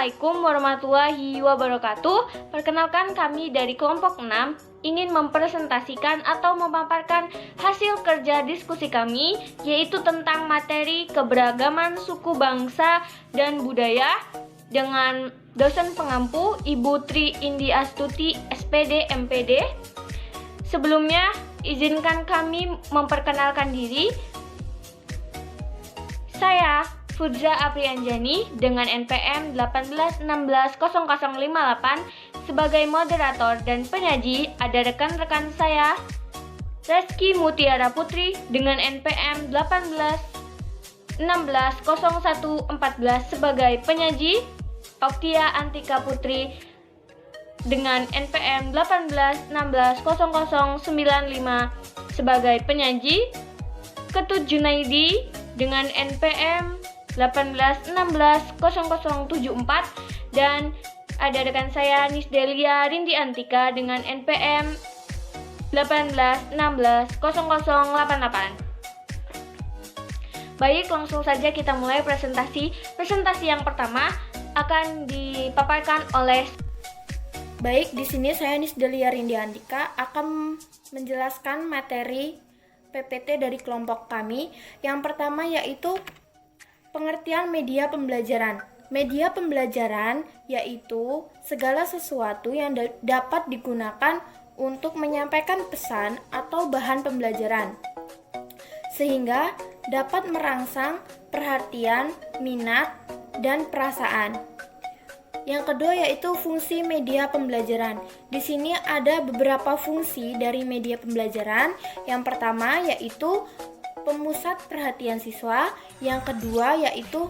Assalamualaikum warahmatullahi wabarakatuh. Perkenalkan, kami dari kelompok 6 ingin mempresentasikan atau memaparkan hasil kerja diskusi kami, yaitu tentang materi keberagaman suku bangsa dan budaya dengan dosen pengampu Ibu Tri Indi Astuti, SPD MPD. Sebelumnya, izinkan kami memperkenalkan diri. Saya Fudza Aprianjani dengan NPM 181600058 sebagai moderator dan penyaji. Ada rekan-rekan saya Reski Mutiara Putri dengan NPM 181600114 sebagai penyaji, Oktia Antika Putri dengan NPM 181600095 sebagai penyaji, Ketut Junaidi dengan NPM 181600074 dan ada rekan saya Nisdelia Rindi Antika dengan NPM 181600088. Baik, langsung saja kita mulai presentasi. Presentasi yang pertama akan dipaparkan oleh di sini saya Nisdelia Rindi Antika akan menjelaskan materi PPT dari kelompok kami. Yang pertama yaitu pengertian media pembelajaran. Media pembelajaran yaitu segala sesuatu yang dapat digunakan untuk menyampaikan pesan atau bahan pembelajaran, sehingga dapat merangsang perhatian, minat, dan perasaan. Yang kedua yaitu fungsi media pembelajaran. Di sini ada beberapa fungsi dari media pembelajaran. Yang pertama yaitu pemusat perhatian siswa, yang kedua yaitu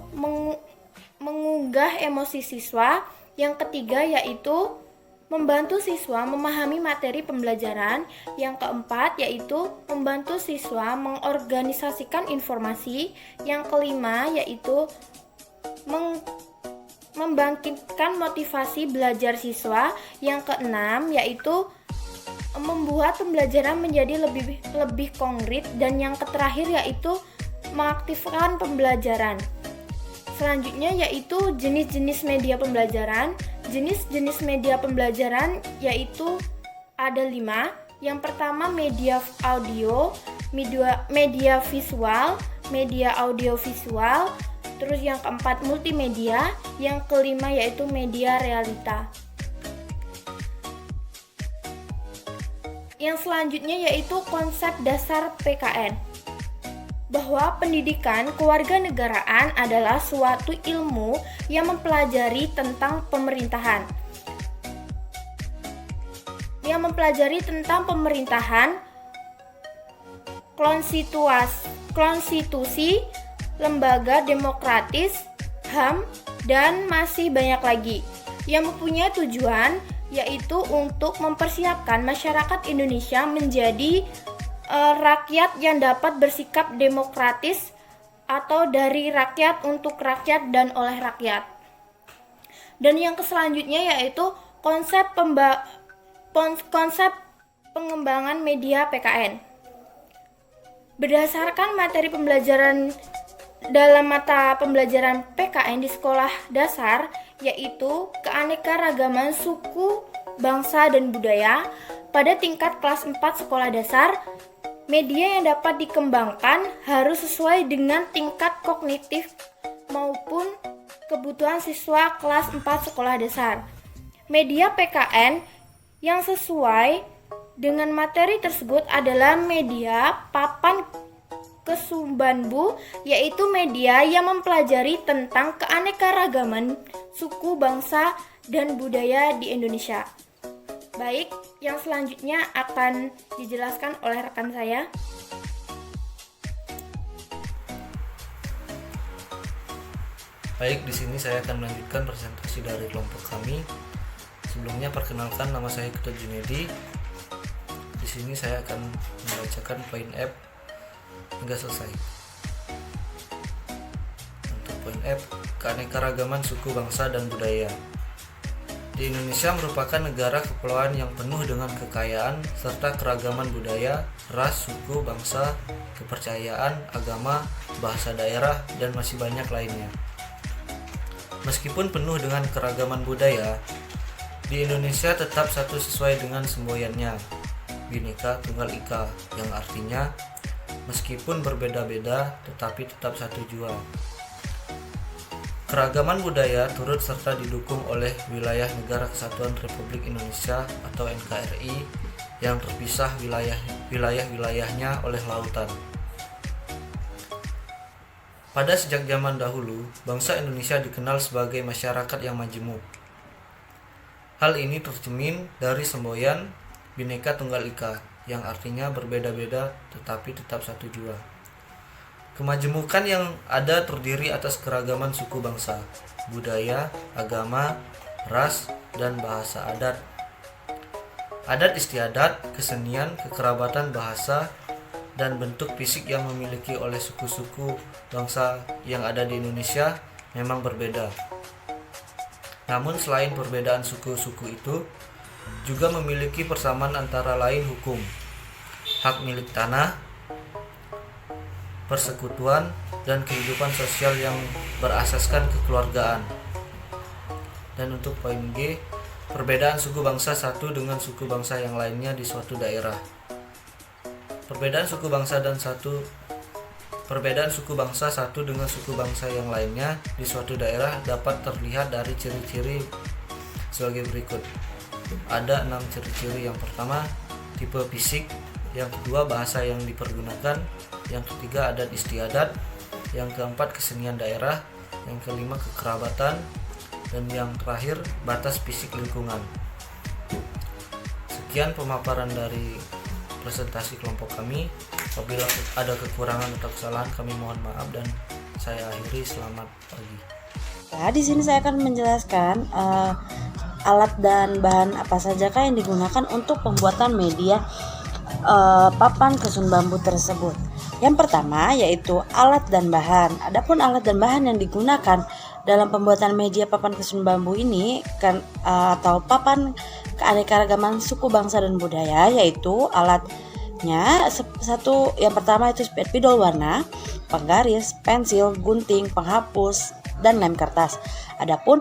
mengunggah emosi siswa, yang ketiga yaitu membantu siswa memahami materi pembelajaran, yang keempat yaitu membantu siswa mengorganisasikan informasi, yang kelima yaitu membangkitkan motivasi belajar siswa, yang keenam yaitu membuat pembelajaran menjadi lebih konkret, dan yang terakhir yaitu mengaktifkan pembelajaran. Selanjutnya yaitu jenis-jenis media pembelajaran. Jenis-jenis media pembelajaran yaitu ada 5. Yang pertama media audio, media visual, media audiovisual, terus yang keempat multimedia, yang kelima yaitu media realita. Yang selanjutnya yaitu konsep dasar PKN, bahwa pendidikan kewarganegaraan adalah suatu ilmu yang mempelajari tentang pemerintahan. Konstitusi, lembaga demokratis, HAM, dan masih banyak lagi, yang mempunyai tujuan yaitu untuk mempersiapkan masyarakat Indonesia menjadi rakyat yang dapat bersikap demokratis atau dari rakyat untuk rakyat dan oleh rakyat. Dan yang selanjutnya yaitu konsep pengembangan media PKN. Berdasarkan materi pembelajaran dalam mata pembelajaran PKN di sekolah dasar, yaitu keanekaragaman suku, bangsa, dan budaya pada tingkat kelas 4 sekolah dasar. Media yang dapat dikembangkan harus sesuai dengan tingkat kognitif maupun kebutuhan siswa kelas 4 sekolah dasar. Media PKN yang sesuai dengan materi tersebut adalah media papan kesumbanbu, yaitu media yang mempelajari tentang keanekaragaman suku, bangsa, dan budaya di Indonesia. Baik, yang selanjutnya akan dijelaskan oleh rekan saya. Baik, di sini saya akan melanjutkan presentasi dari kelompok kami. Sebelumnya perkenalkan, nama saya Ketut Junaidi. Di sini saya akan membacakan poin F hingga selesai. Untuk poin F, keanekaragaman suku, bangsa, dan budaya. Di Indonesia merupakan negara kepulauan yang penuh dengan kekayaan serta keragaman budaya, ras, suku, bangsa, kepercayaan, agama, bahasa daerah, dan masih banyak lainnya. Meskipun penuh dengan keragaman budaya, di Indonesia tetap satu sesuai dengan semboyannya, Bhinneka Tunggal Ika, yang artinya meskipun berbeda-beda tetapi tetap satu jua. Keragaman budaya turut serta didukung oleh wilayah Negara Kesatuan Republik Indonesia atau NKRI yang terpisah wilayah-wilayahnya oleh lautan. Pada sejak zaman dahulu, bangsa Indonesia dikenal sebagai masyarakat yang majemuk. Hal ini tercermin dari semboyan Bhinneka Tunggal Ika, yang artinya berbeda-beda tetapi tetap satu jua. Kemajemukan yang ada terdiri atas keragaman suku bangsa, budaya, agama, ras, dan bahasa adat. Adat istiadat, kesenian, kekerabatan bahasa, dan bentuk fisik yang memiliki oleh suku-suku bangsa yang ada di Indonesia memang berbeda. Namun selain perbedaan suku-suku itu, juga memiliki persamaan antara lain hukum, hak milik tanah, persekutuan, dan kehidupan sosial yang berasaskan kekeluargaan. Dan untuk poin G, perbedaan suku bangsa satu dengan suku bangsa yang lainnya di suatu daerah. Perbedaan suku bangsa satu dengan suku bangsa yang lainnya di suatu daerah dapat terlihat dari ciri-ciri sebagai berikut. Ada 6 ciri-ciri. Yang pertama, tipe fisik. Yang kedua, bahasa yang dipergunakan. Yang ketiga, adat istiadat. Yang keempat, kesenian daerah. Yang kelima, kekerabatan. Dan yang terakhir, batas fisik lingkungan. Sekian pemaparan dari presentasi kelompok kami. Apabila ada kekurangan atau kesalahan, kami mohon maaf dan saya akhiri. Selamat pagi. Nah, di sini saya akan menjelaskan alat dan bahan apa sajakah yang digunakan untuk pembuatan media papan kesun bambu tersebut. Yang pertama yaitu alat dan bahan. Adapun alat dan bahan yang digunakan dalam pembuatan media papan kesun bambu ini atau papan keanekaragaman suku bangsa dan budaya, yaitu alatnya yang pertama itu spidol warna, penggaris, pensil, gunting, penghapus, dan lem kertas. Adapun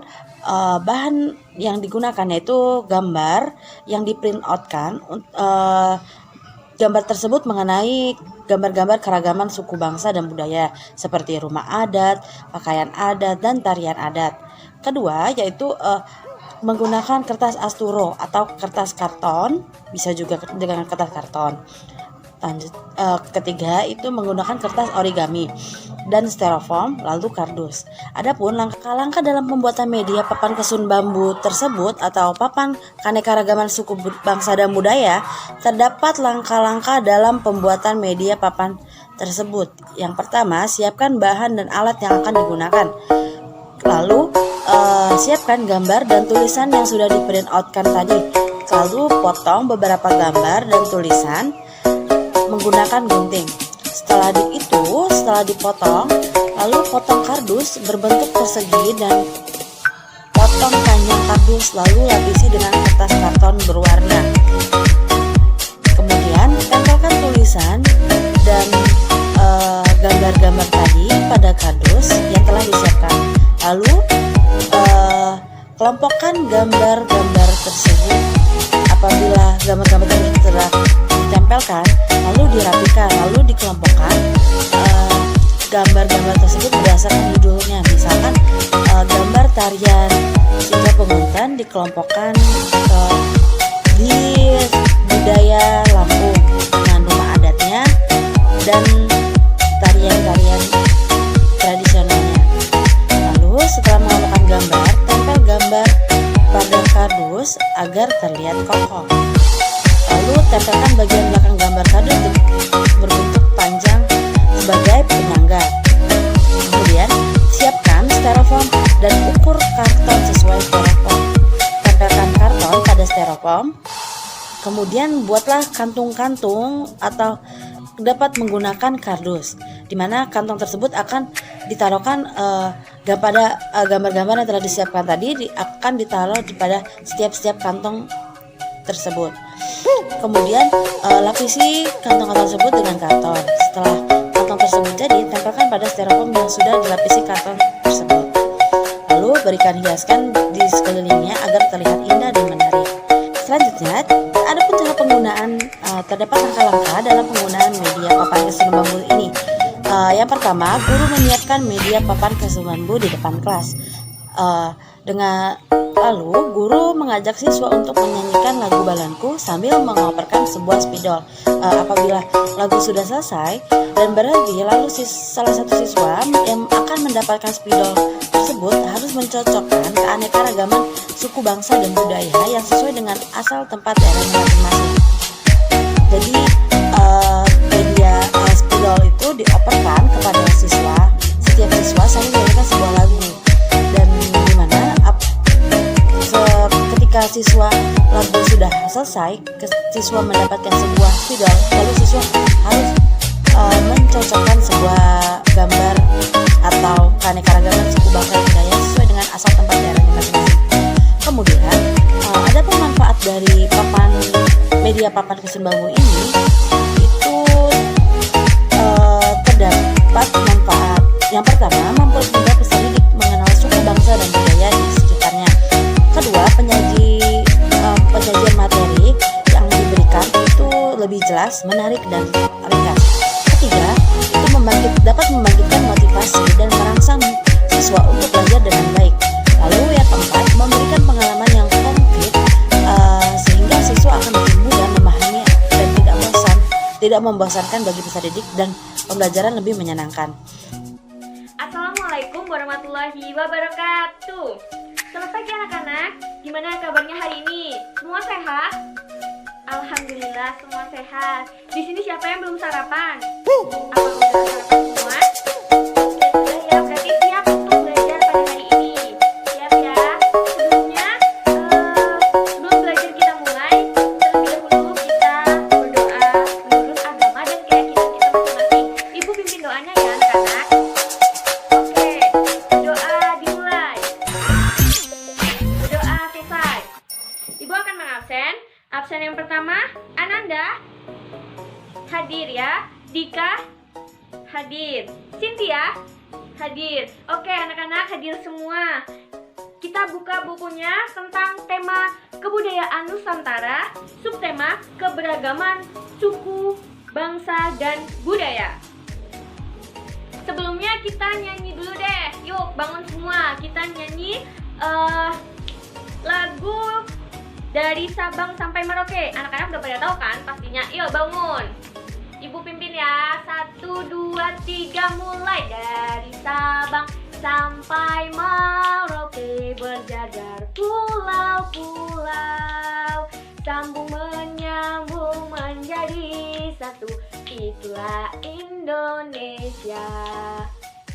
bahan yang digunakan yaitu gambar yang di print outkan. Gambar tersebut mengenai gambar-gambar keragaman suku bangsa dan budaya seperti rumah adat, pakaian adat, dan tarian adat. Kedua yaitu menggunakan kertas asturo atau kertas karton, bisa juga dengan kertas karton. Ketiga itu menggunakan kertas origami dan styrofoam, lalu kardus. Adapun langkah-langkah dalam pembuatan media papan kesun bambu tersebut atau papan keanekaragaman suku bangsa dan budaya, terdapat langkah-langkah dalam pembuatan media papan tersebut. Yang pertama, siapkan bahan dan alat yang akan digunakan. Lalu siapkan gambar dan tulisan yang sudah di print outkan tadi. Lalu potong beberapa gambar dan tulisan menggunakan gunting. Setelah dipotong, lalu potong kardus berbentuk persegi dan potong panjang kardus, lalu lapisi dengan kertas karton berwarna. Kemudian tempelkan tulisan dan gambar-gambar tadi pada kardus yang telah disiapkan. Lalu kelompokkan gambar-gambar tersebut. Apabila gambar-gambar tersebut telah ditempelkan, lalu dirapikan, lalu dikelompokkan gambar-gambar tersebut berdasarkan judulnya. Misalkan gambar tarian Sika Penguntan dikelompokkan di budaya Lampung dengan rumah adatnya dan tarian-tarian tradisionalnya. Lalu setelah mengelompokkan gambar, tempel gambar pada kardus agar terlihat kokoh. Lalu tempelkan bagian belakang gambar kardus berbentuk panjang sebagai penyangga. Kemudian siapkan styrofoam dan ukur karton sesuai styrofoam. Tempelkan karton pada styrofoam. Kemudian buatlah kantung-kantung atau dapat menggunakan kardus, di mana kantong tersebut akan ditaruhkan pada gambar-gambar yang telah disiapkan tadi akan ditaruh pada setiap kantong tersebut. Kemudian lapisi kantong-kantong tersebut dengan karton. Setelah kantong tersebut jadi, tempelkan pada styrofoam yang sudah dilapisi karton tersebut. Lalu berikan hiaskan di sekelilingnya agar terlihat indah dan menarik. Selanjutnya, ada pun cara penggunaan, terdapat langkah-langkah dalam penggunaan media papan kesun bambu ini. Yang pertama, guru menyiapkan media papan kesun bambu di depan kelas. Lalu guru mengajak siswa untuk menyanyikan lagu Balanku sambil mengoperkan sebuah spidol. Apabila lagu sudah selesai dan berhenti, lalu salah satu siswa yang akan mendapatkan spidol tersebut harus mencocokkan keanekaragaman suku bangsa dan budaya yang sesuai dengan asal tempat daerahnya masing-masing. Jadi media spidol itu dioperkan kepada siswa. Setiap siswa sambil menyanyikan sebuah lagu, dan dimana ketika siswa lagu sudah selesai, siswa mendapatkan sebuah spidol, lalu siswa harus mencocokkan sebuah gambar atau keanekaragaman suku bangsa dan budaya sesuai dengan asal tempat daerahnya masing-masing. Kemudian ada pun manfaat dari media papan kesun bambu ini, itu terdapat manfaat. Yang pertama, mempermudah peserta didik mengenal suku bangsa dan budaya di sekitarnya. Kedua, penyajian materi yang diberikan itu lebih jelas, menarik, dan ringkas. Ketiga, itu dapat membangkitkan motivasi dan merangsang siswa untuk belajar dengan baik. Lalu yang keempat, memberikan pengalaman yang konkret sehingga siswa akan lebih mudah memahami dan tidak membosankan bagi peserta didik, dan pembelajaran lebih menyenangkan. Assalamualaikum warahmatullahi wabarakatuh. Selamat pagi anak-anak. Gimana kabarnya hari ini? Semua sehat? Alhamdulillah semua sehat. Di sini siapa yang belum sarapan? Apa udah sarapan semua? Oke, sudah ya. Berarti siap untuk belajar pada hari ini. Siap ya. Sebelum belajar kita mulai, terlebih dahulu kita berdoa menurut agama dan keyakinan kita masing-masing. Ibu pimpin doanya ya anak-anak. Oke, doa dimulai. Berdoa selesai. Ibu akan mengabsen. Absen yang pertama, Ananda hadir ya. Dika hadir. Cynthia hadir. Oke, anak-anak hadir semua. Kita buka bukunya tentang tema kebudayaan Nusantara, subtema keberagaman suku, bangsa, dan budaya. Sebelumnya kita nyanyi dulu deh. Yuk, bangun semua. Kita nyanyi lagu dari Sabang sampai Merauke. Anak-anak udah pada tahu kan pastinya. Yuk bangun. Ibu pimpin ya. 1, 2, 3 mulai. Dari Sabang sampai Merauke berjajar pulau-pulau, sambung menyambung menjadi satu. Itulah Indonesia.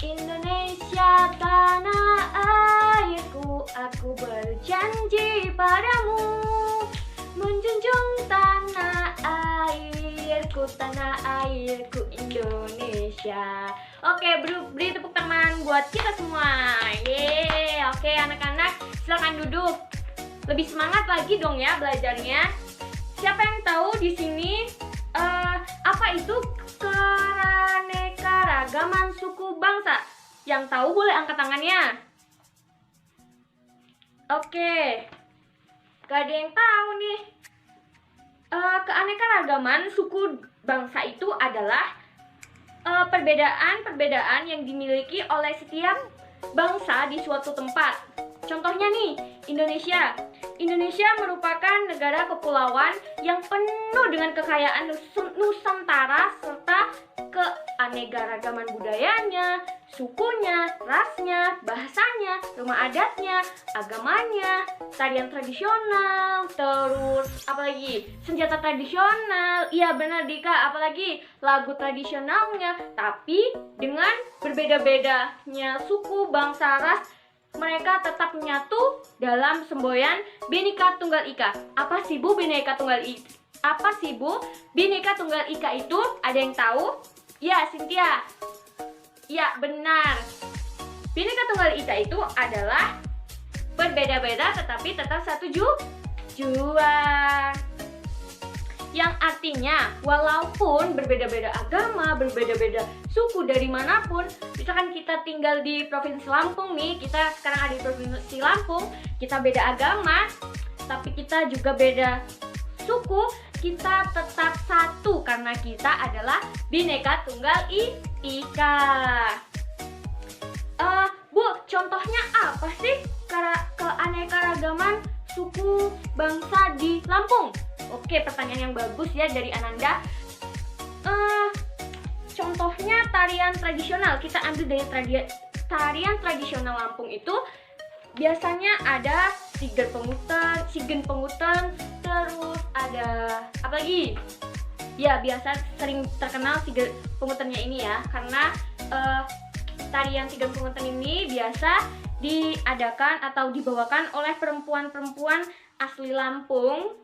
Indonesia tanah airku, aku berjanji padamu menjunjung tanah airku Indonesia. Oke, beri tepuk tangan buat kita semua. Yeay. Oke anak-anak, silakan duduk. Lebih semangat lagi dong ya belajarnya. Siapa yang tahu di sini apa itu keanekaragaman suku bangsa? Yang tahu boleh angkat tangannya. Oke, gak ada yang tahu nih. Keanekaragaman suku bangsa itu adalah perbedaan-perbedaan yang dimiliki oleh setiap bangsa di suatu tempat. Contohnya nih, Indonesia. Indonesia merupakan negara kepulauan yang penuh dengan kekayaan Nusantara serta keanekaragaman budayanya, sukunya, rasnya, bahasanya, rumah adatnya, agamanya, tarian tradisional, terus apalagi senjata tradisional. Iya benar Dika, apalagi lagu tradisionalnya. Tapi dengan berbeda-bedanya suku, bangsa, ras, mereka tetap menyatu dalam semboyan Bhinneka Tunggal Ika. Apa sih Bu Bhinneka Tunggal Ika? Apa sih Bu Bhinneka Tunggal Ika itu? Ada yang tahu? Ya, Cynthia. Ya, benar. Bhinneka Tunggal Ika itu adalah berbeda-beda tetapi tetap satu tujuan. Yang artinya walaupun berbeda-beda agama, berbeda-beda suku dari manapun. Misalkan kita tinggal di Provinsi Lampung nih, kita sekarang ada di Provinsi Lampung, kita beda agama, tapi kita juga beda suku, kita tetap satu karena kita adalah Bhinneka Tunggal Ika. Bu, contohnya apa sih keanekaragaman suku bangsa di Lampung? Oke, pertanyaan yang bagus ya dari Ananda. Contohnya tarian tradisional. Kita ambil dari tarian tradisional Lampung itu biasanya ada sigen pengutan, terus ada apa lagi? Ya, biasa sering terkenal sigen pengutannya ini ya, karena tarian sigen pengutan ini biasa diadakan atau dibawakan oleh perempuan-perempuan asli Lampung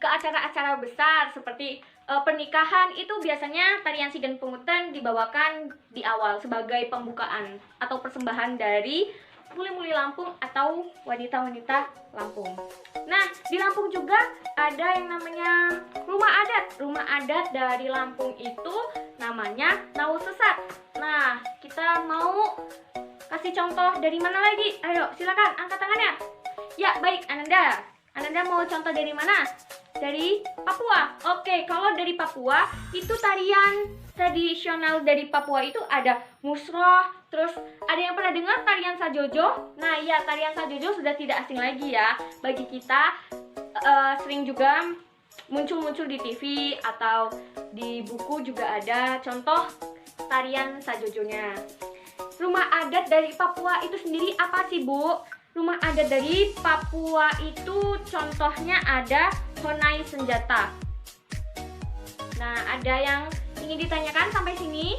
ke acara-acara besar seperti pernikahan. Itu biasanya tarian sigen pengutan dibawakan di awal sebagai pembukaan atau persembahan dari muli-muli Lampung atau wanita-wanita Lampung. Nah, di Lampung juga ada yang namanya rumah adat. Rumah adat dari Lampung itu namanya Nawu Sesat. Nah, kita mau kasih contoh dari mana lagi? Ayo, silakan angkat tangannya. Ya, baik, Ananda. Ananda mau contoh dari mana? Dari Papua. Oke, kalau dari Papua itu tarian tradisional dari Papua itu ada musroh, terus ada yang pernah dengar tarian sajojo? Nah ya, tarian sajojo sudah tidak asing lagi ya bagi kita, sering juga muncul-muncul di TV atau di buku juga ada contoh tarian sajojonya. Rumah adat dari Papua itu sendiri apa sih, Bu? Rumah adat dari Papua itu contohnya ada Honai Senjata. Nah, ada yang ingin ditanyakan sampai sini?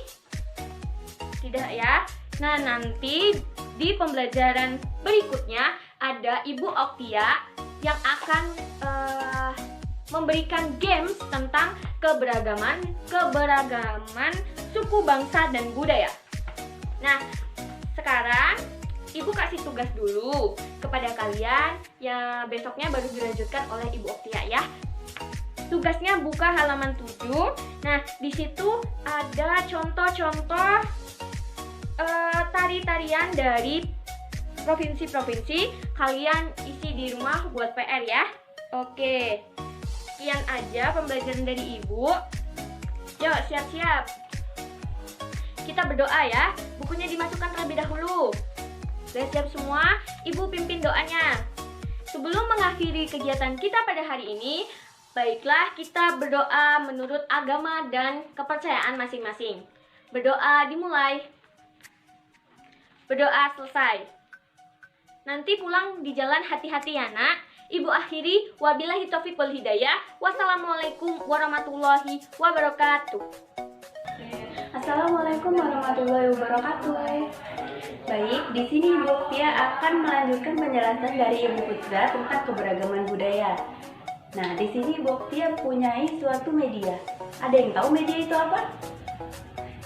Tidak ya? Nah, nanti di pembelajaran berikutnya ada Ibu Oktia yang akan memberikan games tentang keberagaman suku, bangsa, dan budaya. Nah, sekarang Ibu kasih tugas dulu kepada kalian yang besoknya baru dilanjutkan oleh Ibu Oktia ya. Tugasnya buka halaman 7. Nah, di situ ada contoh-contoh tari-tarian dari provinsi-provinsi. Kalian isi di rumah buat PR ya. Oke, sekian aja pembelajaran dari Ibu. Yuk, siap-siap. Kita berdoa ya. Bukunya dimasukkan terlebih dahulu. Sudah siap semua? Ibu pimpin doanya. Sebelum mengakhiri kegiatan kita pada hari ini, baiklah kita berdoa menurut agama dan kepercayaan masing-masing. Berdoa dimulai. Berdoa selesai. Nanti pulang di jalan hati-hati ya nak. Ibu akhiri, wabillahi taufiq wal hidayah. Wassalamualaikum warahmatullahi wabarakatuh. Assalamualaikum warahmatullahi wabarakatuh. Baik, di sini Ibu Oktia akan melanjutkan penjelasan dari Ibu Putra tentang keberagaman budaya. Nah, di sini Ibu Oktia punyai suatu media. Ada yang tahu media itu apa?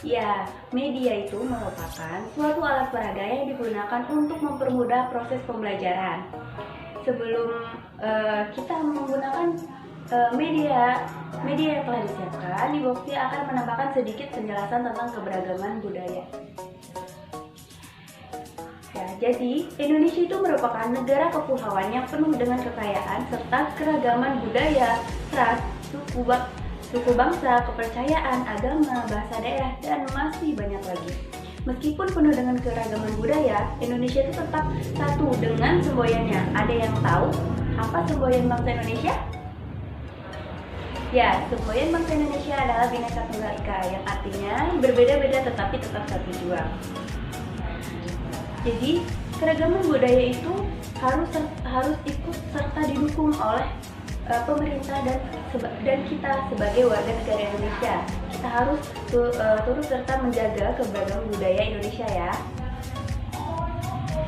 Ya, media itu merupakan suatu alat peraga yang digunakan untuk mempermudah proses pembelajaran. Sebelum kita menggunakan media yang telah disiapkan, Ibu Oktia akan menambahkan sedikit penjelasan tentang keberagaman budaya. Ya, jadi Indonesia itu merupakan negara kepulauan yang penuh dengan kekayaan serta keragaman budaya, ras, suku bangsa, kepercayaan, agama, bahasa daerah, dan masih banyak lagi. Meskipun penuh dengan keragaman budaya, Indonesia itu tetap satu dengan semboyannya. Ada yang tahu apa semboyan bangsa Indonesia? Ya, semboyan bangsa Indonesia adalah Bhinneka Tunggal Ika, yang artinya berbeda-beda tetapi tetap satu jua. Jadi, keragaman budaya itu harus ikut serta didukung oleh pemerintah dan kita sebagai warga negara Indonesia. Kita harus turut serta menjaga keberagaman budaya Indonesia ya.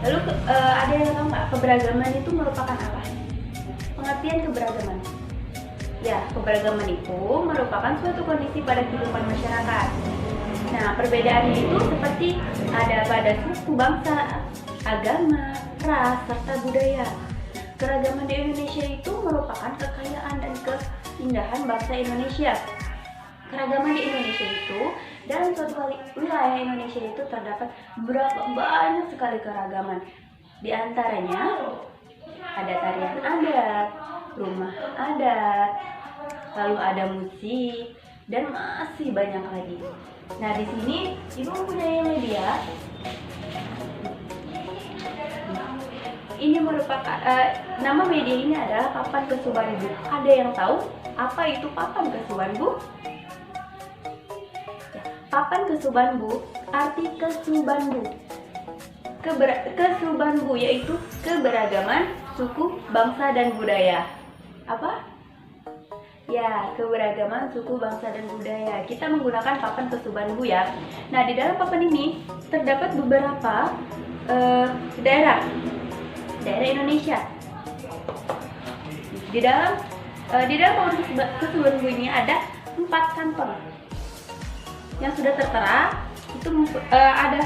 Lalu ada yang tahu nggak keberagaman itu merupakan apa? Pengertian keberagaman. Ya, keberagaman itu merupakan suatu kondisi pada kehidupan masyarakat. Nah, perbedaannya itu seperti ada pada suku, bangsa, agama, ras, serta budaya. Keragaman di Indonesia itu merupakan kekayaan dan keindahan bangsa Indonesia. keragaman di Indonesia itu, dalam suatu wilayah Indonesia itu terdapat banyak sekali keragaman. Di antaranya ada tarian adat, rumah adat, lalu ada musik, dan masih banyak lagi. Nah, di sini Ibu mempunyai media. Ini merupakan nama media ini adalah Papan Kesuban Bu. Ada yang tahu apa itu Papan Kesuban Bu? Papan Kesuban Bu, arti Kesuban Bu. Kesuban Bu yaitu keberagaman suku, bangsa, dan budaya. Apa? Ya, keberagaman suku, bangsa, dan budaya. Kita menggunakan Papan Kesuban Bu ya. Nah, di dalam papan ini terdapat beberapa daerah Indonesia. Di dalam Papan Kesuban Bu ini ada 4 kantong yang sudah tertera. Itu ada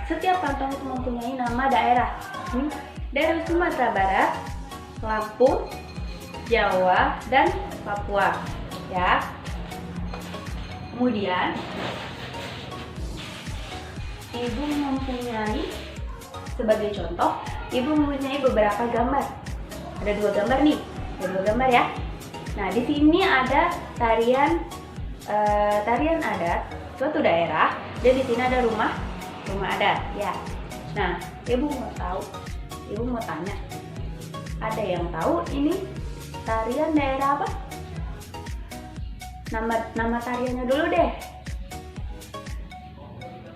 setiap kantong itu mempunyai nama daerah. Daerah Sumatera Barat, Lampung, Jawa, dan Papua. Ya. Kemudian Ibu mempunyai, sebagai contoh, Ibu mempunyai beberapa gambar. Ada 2 gambar nih, ada 2 gambar ya. Nah, di sini ada tarian adat suatu daerah, dan di sini ada rumah adat. Ya. Nah, Ibu mau tanya, ada yang tahu ini tarian daerah apa? Nama tariannya dulu deh.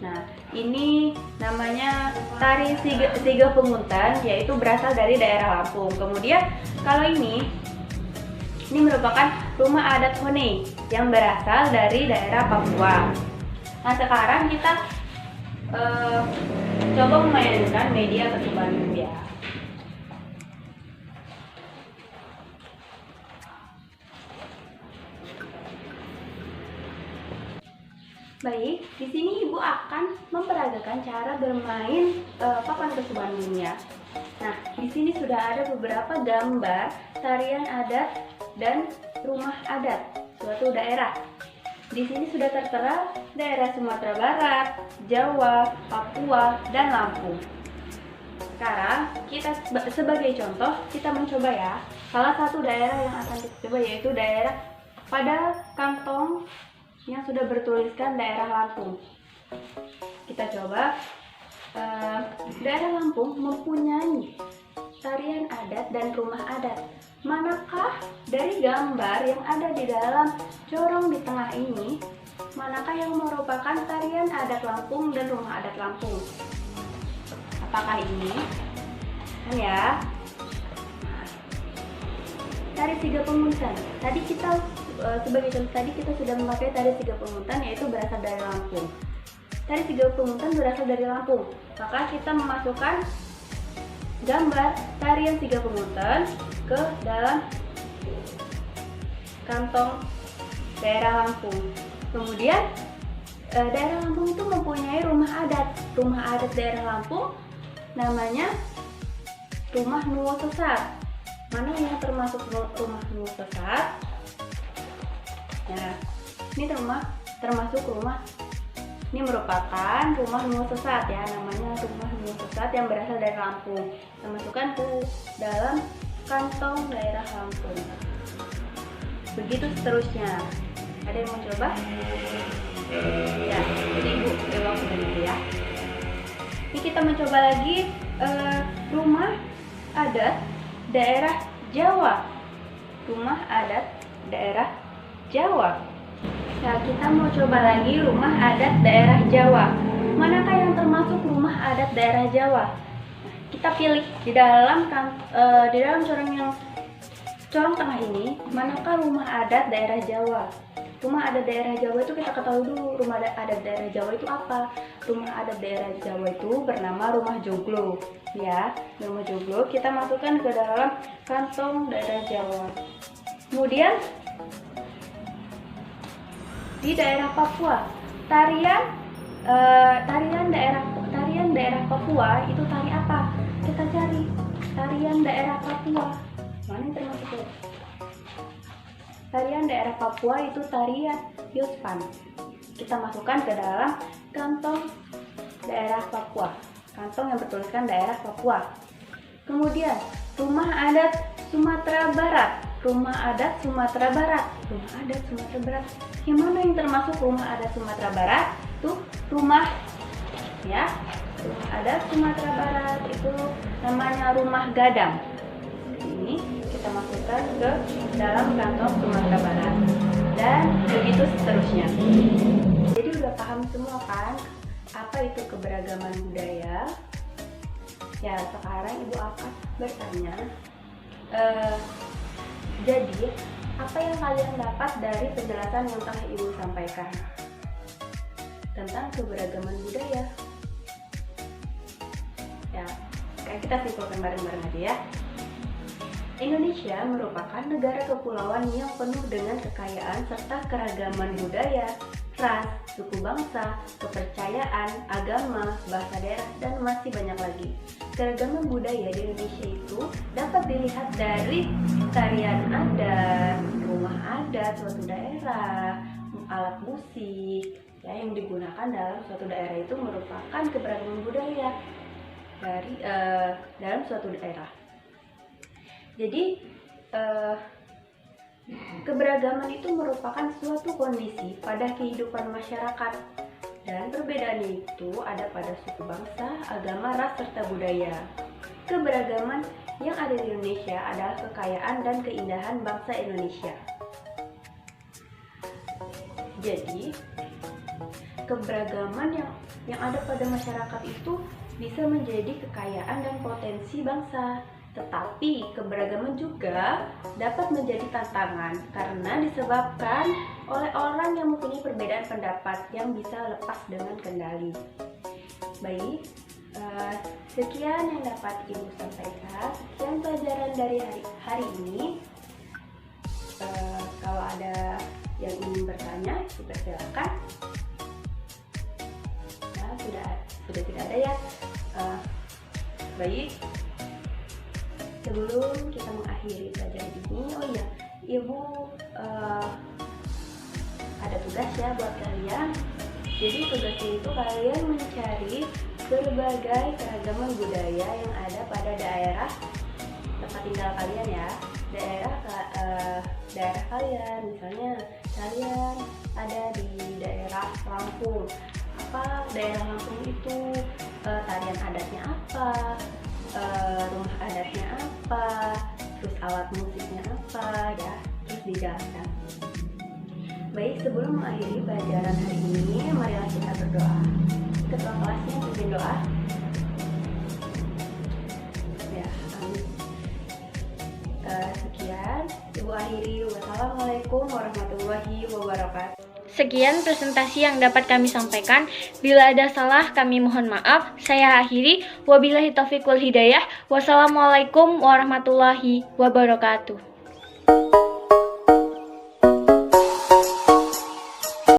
Nah, ini namanya tari Siga Penguntan, yaitu berasal dari daerah Lampung. Kemudian kalau ini merupakan rumah adat Hone yang berasal dari daerah Papua. Nah, sekarang kita coba memainkan media Kesuban Bu ya. Baik, di sini Ibu akan memperagakan cara bermain Papan Kesuban Bu ya. Nah, di sini sudah ada beberapa gambar tarian adat dan rumah adat suatu daerah. Di sini sudah tertera daerah Sumatera Barat, Jawa, Papua, dan Lampung. Sekarang kita sebagai contoh kita mencoba ya. Salah satu daerah yang akan kita coba yaitu daerah pada kantong yang sudah bertuliskan daerah Lampung. Kita coba. Daerah Lampung mempunyai tarian adat dan rumah adat. Manakah dari gambar yang ada di dalam corong di tengah ini, manakah yang merupakan tarian adat Lampung dan rumah adat Lampung? Apakah ini? Kan ya. Tari Siga Penguntan. Tadi kita sebagai contoh tadi kita sudah memakai tari Siga Penguntan, yaitu berasal dari Lampung. Tari Siga Penguntan berasal dari Lampung. Maka kita memasukkan gambar tarian Siga Penguntan ke dalam kantong daerah Lampung. Kemudian daerah Lampung itu mempunyai rumah adat. Rumah adat daerah Lampung namanya Rumah Nuwo Sesat. Mana yang termasuk Rumah Nuwo Sesat? Nah, ini termasuk rumah. Ini merupakan Rumah Nuwo Sesat ya, namanya Rumah Nuwo Sesat yang berasal dari Lampung. Kita masukkan ke dalam kantong daerah Lampung. Begitu seterusnya. Ada yang mau coba? Ya, jadi Ibu waktu dulu ya. Ini kita mencoba lagi rumah adat daerah Jawa. Rumah adat daerah Jawa. Nah, kita mau coba lagi rumah adat daerah Jawa. Manakah yang termasuk rumah adat daerah Jawa? Nah, kita pilih di dalam corong tengah ini, manakah rumah adat daerah Jawa? Rumah adat daerah Jawa itu kita ketahui dulu, rumah adat daerah Jawa itu apa? Rumah adat daerah Jawa itu bernama Rumah Joglo. Ya, Rumah Joglo kita masukkan ke dalam kantong daerah Jawa. Kemudian di daerah Papua, tarian daerah Papua itu tari apa? Kita cari tarian daerah Papua. Mana yang termasuk? Tarian daerah Papua itu tarian Yospan. Kita masukkan ke dalam kantong daerah Papua, kantong yang bertuliskan daerah Papua. Kemudian rumah adat Sumatera Barat, rumah adat Sumatera Barat, rumah adat Sumatera Barat. Yang mana yang termasuk rumah adat Sumatera Barat? Tuh rumah ya, rumah adat Sumatera Barat itu namanya rumah Gadang. Ini kita masukkan ke dalam kantong Sumatera Barat dan begitu seterusnya. Jadi udah paham semua kan apa itu keberagaman budaya? Ya, sekarang Ibu akan bertanya, jadi apa yang kalian dapat dari penjelasan yang telah Ibu sampaikan tentang keberagaman budaya? Ya, kita simpulkan bareng-bareng aja ya. Indonesia merupakan negara kepulauan yang penuh dengan kekayaan serta keragaman budaya, ras, suku bangsa, kepercayaan, agama, bahasa daerah, dan masih banyak lagi. Keragaman budaya di Indonesia itu dapat dilihat dari tarian adat, rumah adat suatu daerah, alat musik ya, yang digunakan dalam suatu daerah itu merupakan keberagaman budaya dari dalam suatu daerah. Jadi keberagaman itu merupakan suatu kondisi pada kehidupan masyarakat, dan perbedaan itu ada pada suku bangsa, agama, ras, serta budaya. Keberagaman yang ada di Indonesia adalah kekayaan dan keindahan bangsa Indonesia. Jadi keberagaman yang ada pada masyarakat itu bisa menjadi kekayaan dan potensi bangsa. Tetapi keberagaman juga dapat menjadi tantangan karena disebabkan oleh orang yang mempunyai perbedaan pendapat yang bisa lepas dengan kendali. Baik, sekian yang dapat Ibu sampaikan. Sekian pelajaran dari hari ini. Kalau ada yang ingin bertanya, silakan. Nah, sudah tidak ada ya. Baik. Sebelum kita mengakhiri pelajaran ini, oh iya, Ibu ada tugas ya buat kalian. Jadi tugasnya itu kalian mencari berbagai keragaman budaya yang ada pada daerah tempat tinggal kalian ya. Daerah kalian, misalnya kalian ada di daerah Lampung. Apa daerah Lampung itu tarian adatnya apa? Rumah adatnya apa, terus alat musiknya apa ya, terus dijelaskan. Baik, sebelum mengakhiri pelajaran hari ini, marilah kita berdoa. Ketua kelasnya pimpin doa. Ya, amin. Sekian, Ibu akhiri. Wassalamualaikum warahmatullahi wabarakatuh. Sekian presentasi yang dapat kami sampaikan. Bila ada salah, kami mohon maaf. Saya akhiri. Wabillahi taufiq wal hidayah. Wassalamualaikum warahmatullahi wabarakatuh.